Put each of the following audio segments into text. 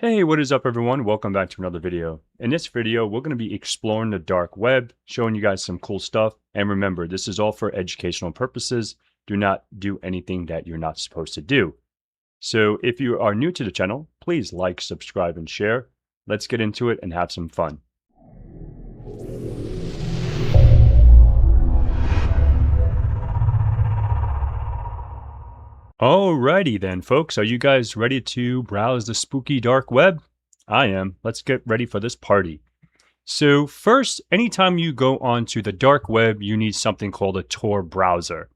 Hey, what is up everyone? Welcome back to another video. In this video, we're going to be exploring the dark web, showing you guys some cool stuff. And remember, this is all for educational purposes. Do not do anything that you're not supposed to do. So if you are new to the channel, please like, subscribe, and share. Let's get into it and have some fun. Alrighty then, folks. Are you guys ready to browse the spooky dark web? I am. Let's get ready for this party. So first, anytime you go onto the dark web, you need something called a Tor browser.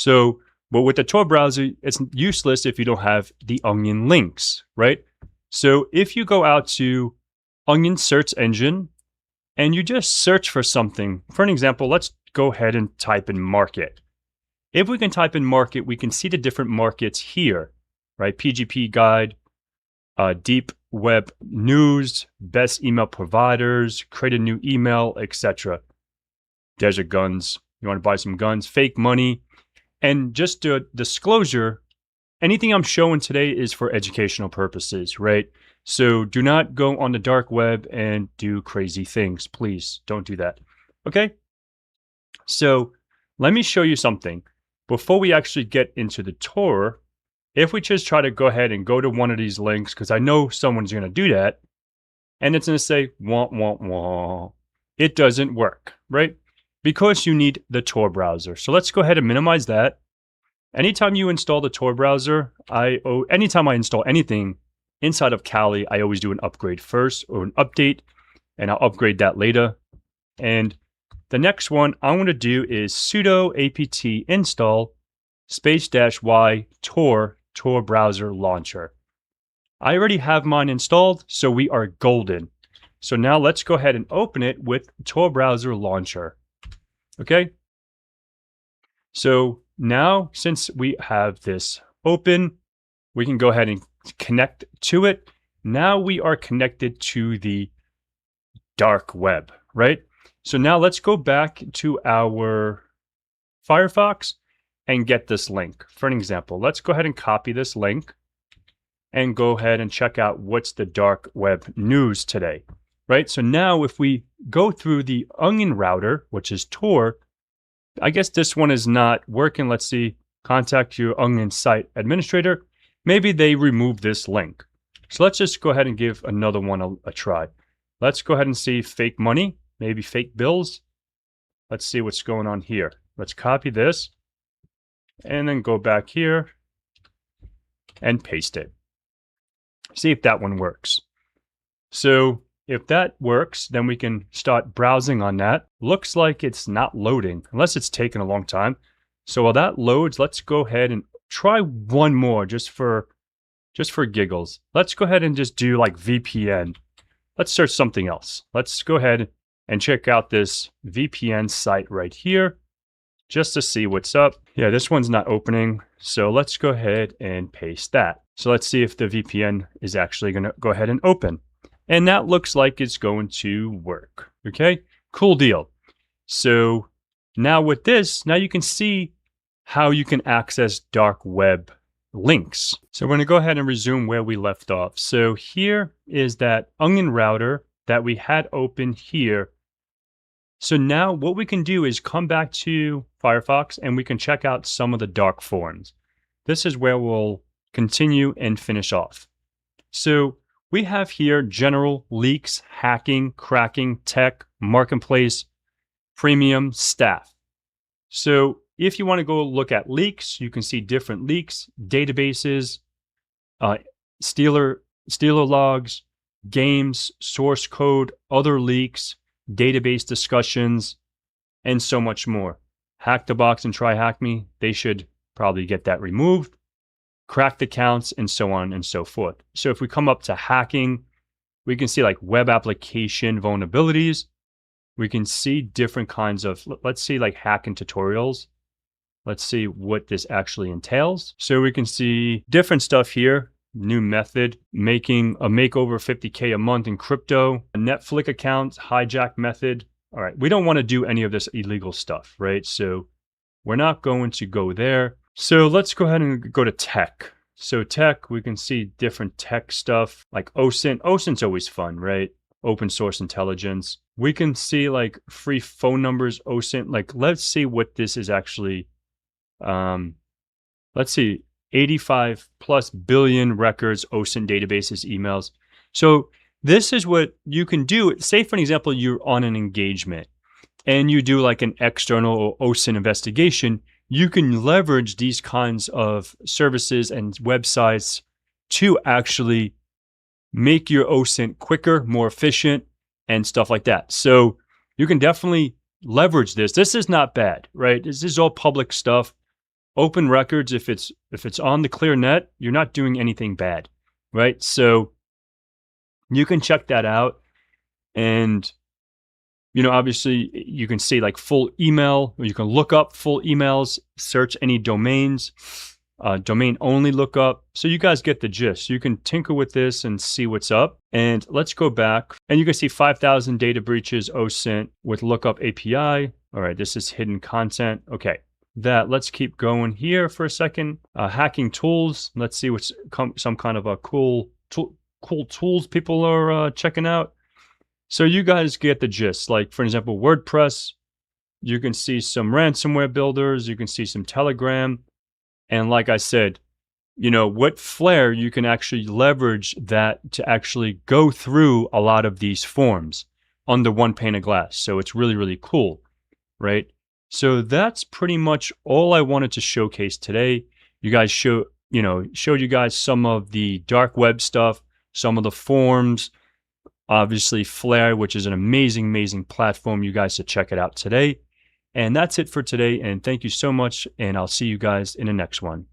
But with the Tor browser, it's useless if you don't have the Onion links, right? So if you go out to Onion search engine and you just search for something, for an example, let's go ahead and type in market. If we can type in market, we can see the different markets here, right? PGP guide, deep web news, best email providers, create a new email, etc. Desert guns, you want to buy some guns, fake money. And just a disclosure, anything I'm showing today is for educational purposes, right? So do not go on the dark web and do crazy things. Please don't do that. Okay? So let me show you something. Before we actually get into the Tor, if we just try to go ahead and go to one of these links, because I know someone's going to do that, and it's going to say, wah, wah, wah. It doesn't work, right? Because you need the Tor browser. So let's go ahead and minimize that. Anytime you install the Tor browser, anytime I install anything inside of Kali, I always do an upgrade first or an update, and I'll upgrade that later. And the next one I'm going to do is sudo apt install --y Tor browser launcher. I already have mine installed, so we are golden. So now let's go ahead and open it with Tor browser launcher. Okay. So now, since we have this open, we can go ahead and connect to it. Now we are connected to the dark web, right? So now let's go back to our Firefox and get this link. For an example, let's go ahead and copy this link and go ahead and check out what's the dark web news today, right? So now if we go through the Onion router, which is Tor, I guess this one is not working. Let's see, contact your Onion site administrator. Maybe they removed this link. So let's just go ahead and give another one a try. Let's go ahead and see fake money. Maybe fake bills. Let's see what's going on here. Let's copy this and then go back here and paste it. See if that one works. So if that works, then we can start browsing on that. Looks like it's not loading unless it's taken a long time. So while that loads, let's go ahead and try one more just for giggles. Let's go ahead and just do like VPN. Let's search something else. Let's go ahead and check out this VPN site right here just to see what's up. Yeah, this one's not opening. So let's go ahead and paste that. So let's see if the VPN is actually going to go ahead and open. And that looks like it's going to work. Okay, cool deal. So now with this, now you can see how you can access dark web links. So we're going to go ahead and resume where we left off. So here is that Onion router that we had open here. So now what we can do is come back to Firefox and we can check out some of the dark forums. This is where we'll continue and finish off. So we have here general, leaks, hacking, cracking, tech, marketplace, premium, staff. So if you want to go look at leaks, you can see different leaks, databases, Stealer logs, games, source code, other leaks, database discussions, and so much more. Hack the Box and Try Hack Me, they should probably get that removed. Cracked accounts, and so on and so forth. So if we come up to hacking, we can see like web application vulnerabilities. We can see different kinds of, let's see like hacking tutorials. Let's see what this actually entails. So we can see different stuff here. New method, making a makeover 50K a month in crypto, a Netflix account, hijack method. All right, we don't want to do any of this illegal stuff, right? So we're not going to go there. So let's go ahead and go to tech. So tech, we can see different tech stuff like OSINT. OSINT's always fun, right? Open source intelligence. We can see like free phone numbers, OSINT. Like, let's see what this is actually. Let's see, 85 plus billion records, OSINT databases, emails. So this is what you can do. Say, for an example, you're on an engagement and you do like an external or OSINT investigation. You can leverage these kinds of services and websites to actually make your OSINT quicker, more efficient, and stuff like that. So you can definitely leverage this. This is not bad, right? This is all public stuff. Open records, if it's on the clear net, you're not doing anything bad, right? So you can check that out. And obviously you can see like full email, or you can look up full emails, search any domains, domain only lookup. So you guys get the gist. You can tinker with this and see what's up. And let's go back and you can see 5,000 data breaches OSINT with lookup API. All right, this is hidden content. Okay, let's keep going here for a second. Hacking tools. Let's see what's some kind of a cool tools people are checking out. So you guys get the gist. Like, for example, WordPress, you can see some ransomware builders, you can see some Telegram. And like I said, with Flare, you can actually leverage that to actually go through a lot of these forms under one pane of glass. So it's really, really cool, right? So that's pretty much all I wanted to showcase today. You guys showed you guys some of the dark web stuff, some of the forms, obviously Flare, which is an amazing, amazing platform. You guys should check it out today. And that's it for today. And thank you so much. And I'll see you guys in the next one.